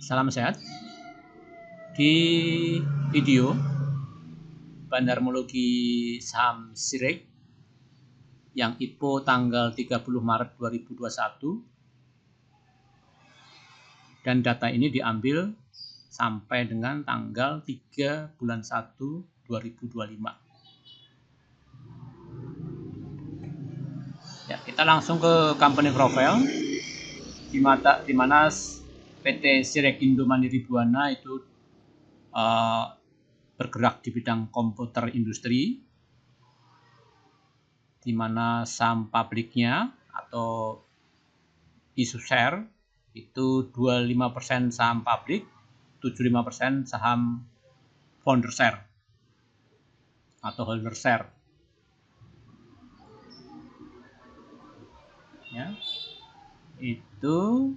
Salam sehat. Di video Bandarmologi Saham Sirek yang IPO tanggal 30 Maret 2021 dan data ini diambil sampai dengan tanggal 3 bulan 1 2025. Ya, kita langsung ke company profile di mana PT Sirek Indo Mandiri Buana itu bergerak di bidang komputer industri, di mana saham publiknya atau isu share itu 25% saham publik, 75% saham founder share atau holder share. Ya, itu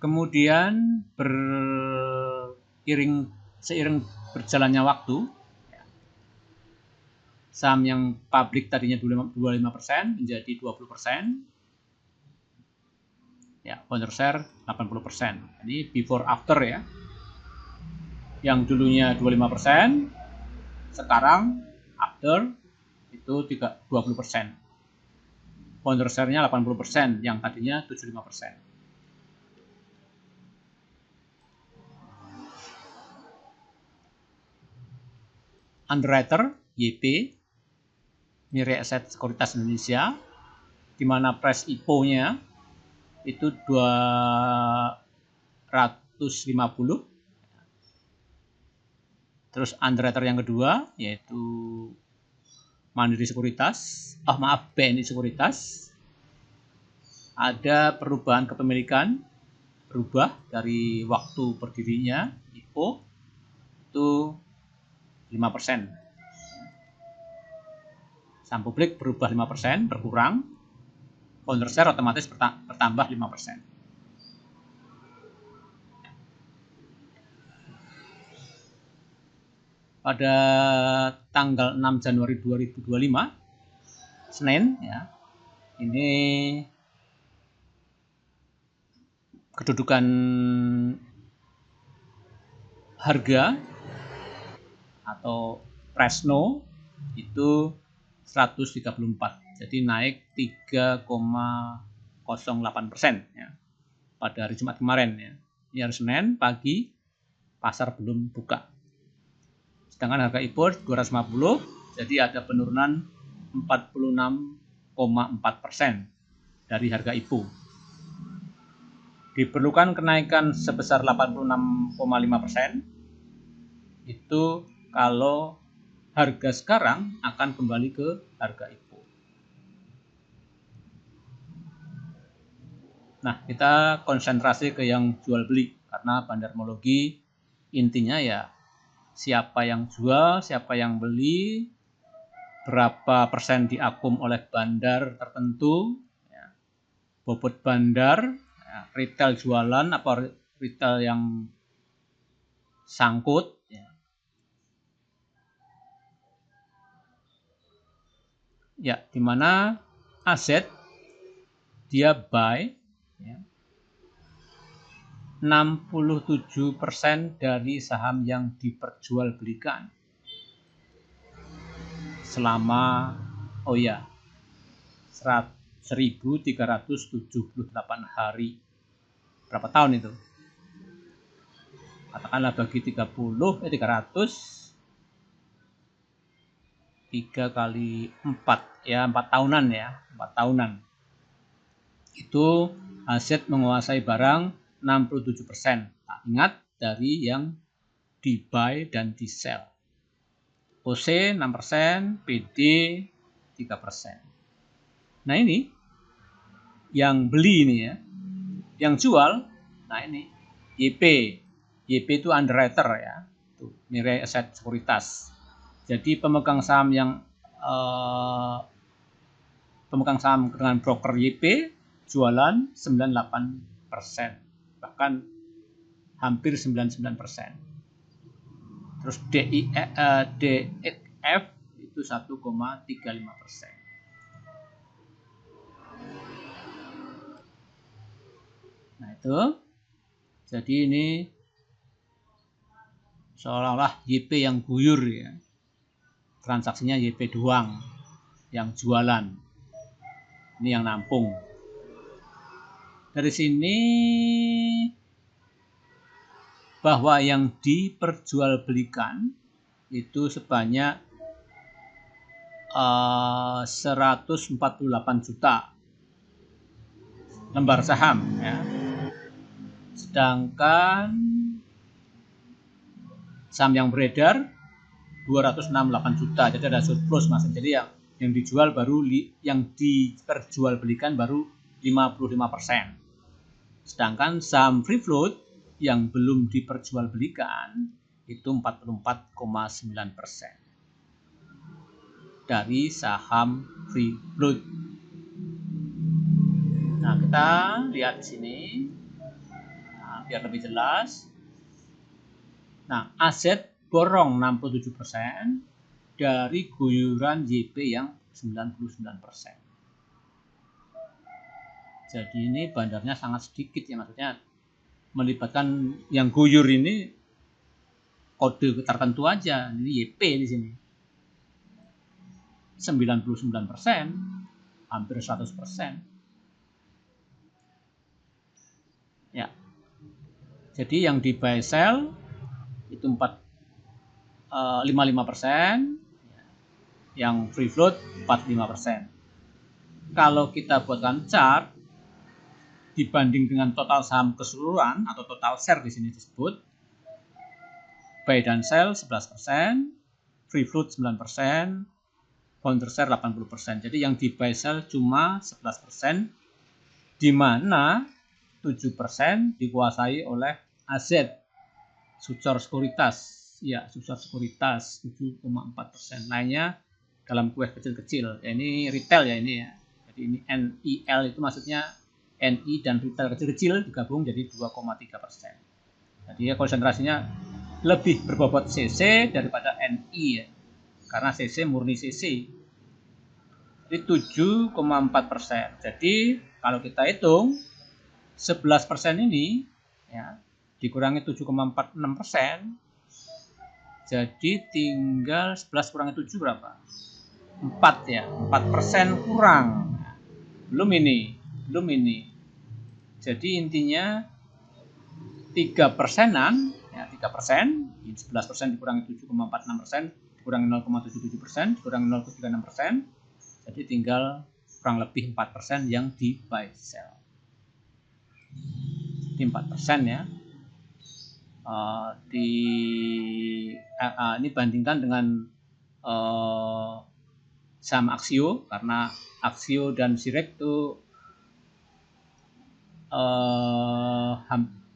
kemudian seiring berjalannya waktu, saham yang publik tadinya 25% menjadi 20%, ya, founder share 80%. Ini before after ya. Yang dulunya 25%, sekarang after itu 20%. Founder share-nya 80%, yang tadinya 75%. Underwriter YP, Mirae Asset Sekuritas Indonesia, di mana price IPO-nya itu 250. Terus underwriter yang kedua yaitu Mandiri Sekuritas, BNI Sekuritas. Ada perubahan kepemilikan, berubah dari waktu berdirinya IPO itu 5%. Saham publik berubah 5%, berkurang. Founder share otomatis bertambah 5%. Pada tanggal 6 Januari 2025, Senin ya, ini kedudukan harga atau Presno itu 134, jadi naik 3,08% ya, pada hari Jumat kemarin ya. Ini hari Senin pagi, pasar belum buka. Sedangkan harga IPO 250, jadi ada penurunan 46,4% dari harga IPO. Diperlukan kenaikan sebesar 86,5%. Itu kalau harga sekarang akan kembali ke harga IPO. Nah, kita konsentrasi ke yang jual beli, karena bandarmologi intinya ya siapa yang jual, siapa yang beli, berapa persen diakum oleh bandar tertentu, ya, bobot bandar, ya, retail jualan apa retail yang sangkut, ya. Ya, di mana aset dia buy ya, 67% dari saham yang diperjualbelikan selama 1378 hari. Berapa tahun itu? Katakanlah bagi 300, 3 kali 4 ya, 4 tahunan ya, 4 tahunan. Itu aset menguasai barang 67%. Ingat dari yang di buy dan di sell. OC 6%, PD 3%. Nah, ini yang beli ini ya. Yang jual, nah ini YP. YP itu underwriter ya. Tuh, Mirae Asset Sekuritas. Jadi pemegang saham dengan broker YP jualan 98%, bahkan hampir 99%. Terus DF itu 1,35%. Nah, itu Jadi ini seolah-olah YP yang guyur ya. Transaksinya YP doang yang jualan. Ini yang nampung. Dari sini bahwa yang diperjualbelikan itu sebanyak 148 juta lembar saham ya. Sedangkan saham yang beredar 268 juta, jadi ada surplus mas. Jadi yang dijual baru yang diperjualbelikan baru 55%. Sedangkan saham free float yang belum diperjualbelikan itu 44,9% dari saham free float. Nah, kita lihat di sini. Nah, biar lebih jelas. Nah, aset borong 67% dari guyuran YP yang 99%. Jadi ini bandarnya sangat sedikit ya, maksudnya melibatkan yang guyur ini kode tertentu aja. Ini YP di sini. 99%, hampir 100%. Ya. Jadi yang di buy sell itu 55%, yang free float 45%. Kalau kita buatkan chart dibanding dengan total saham keseluruhan atau total share di sini disebut, buy dan sell 11%, free float 9%, founder share 80%. Jadi yang di buy sell cuma 11%, di mana 7% dikuasai oleh aset Sucor Sekuritas. Ya, Sucor Sekuritas 7,4%. Lainnya dalam kue kecil-kecil. Ya, ini retail ya ini ya. Jadi ini NIL itu maksudnya NI dan retail kecil-kecil digabung jadi 2,3%. Jadi ya konsentrasinya lebih berbobot CC daripada NI ya. Karena CC murni CC. Jadi 7,4%. Jadi kalau kita hitung 11% ini ya dikurangi 7,46%, jadi tinggal 11 kurangi 7 berapa? 4 ya, 4% kurang. Belum ini. Jadi intinya 3%-an, ya 3%, 11% dikurangi 7,46%, dikurangi 0,77%, dikurangi 0,36%, jadi tinggal kurang lebih 4% yang di buy sell. Jadi 4% ya. Ini bandingkan dengan saham Aksio, karena Aksio dan Sirek itu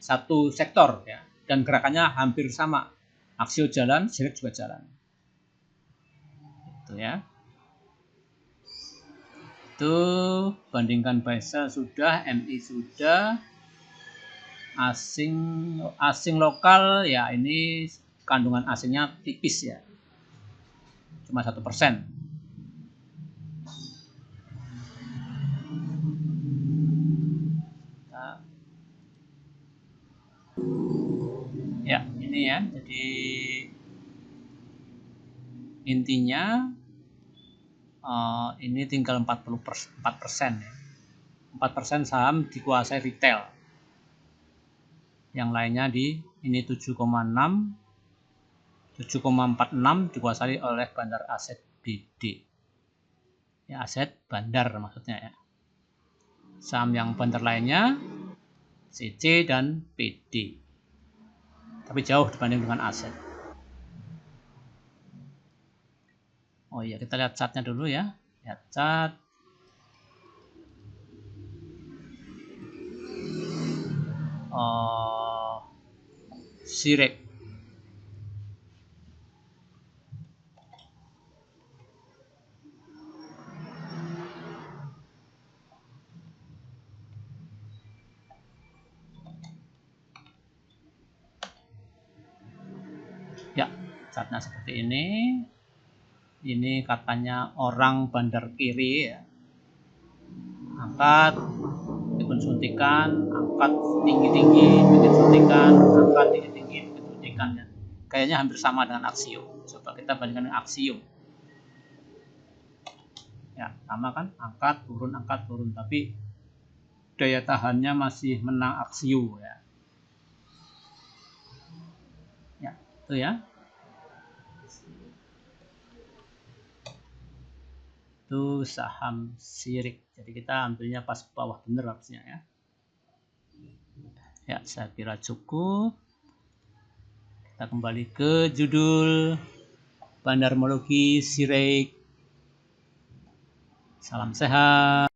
satu sektor ya, dan gerakannya hampir sama. Aksio jalan, Sirek juga jalan. Itu ya. Itu bandingkan buy sell sudah, MI sudah. Asing lokal ya ini kandungan asingnya tipis ya, cuma 1%. Nah, ya ini ya, jadi intinya ini tinggal 4% ya. 4% saham dikuasai retail. Yang lainnya di ini 7,46 dikuasai oleh bandar aset BD. Ya, aset bandar maksudnya ya. Saham yang bandar lainnya CC dan PD. Tapi jauh dibanding dengan aset. Oh iya, kita lihat chartnya dulu ya. Lihat chart. Sirek. Ya, chartnya seperti ini. Ini katanya orang bandar kiri ya. Angkat, bikin suntikan, angkat tinggi-tinggi, bikin suntikan. suntikan, angka tinggi-tinggi, begitu suntikan ya. Kayaknya hampir sama dengan Axiom. Coba kita bandingkan dengan Axiom. Ya, sama kan? Angkat turun, tapi daya tahannya masih menang Axiom ya. Ya, itu ya. Itu saham Sirik. Jadi kita ambilnya pas bawah bener harusnya ya. Ya, saya kira cukup. Kita kembali ke judul Bandarmologi Sirik. Salam sehat.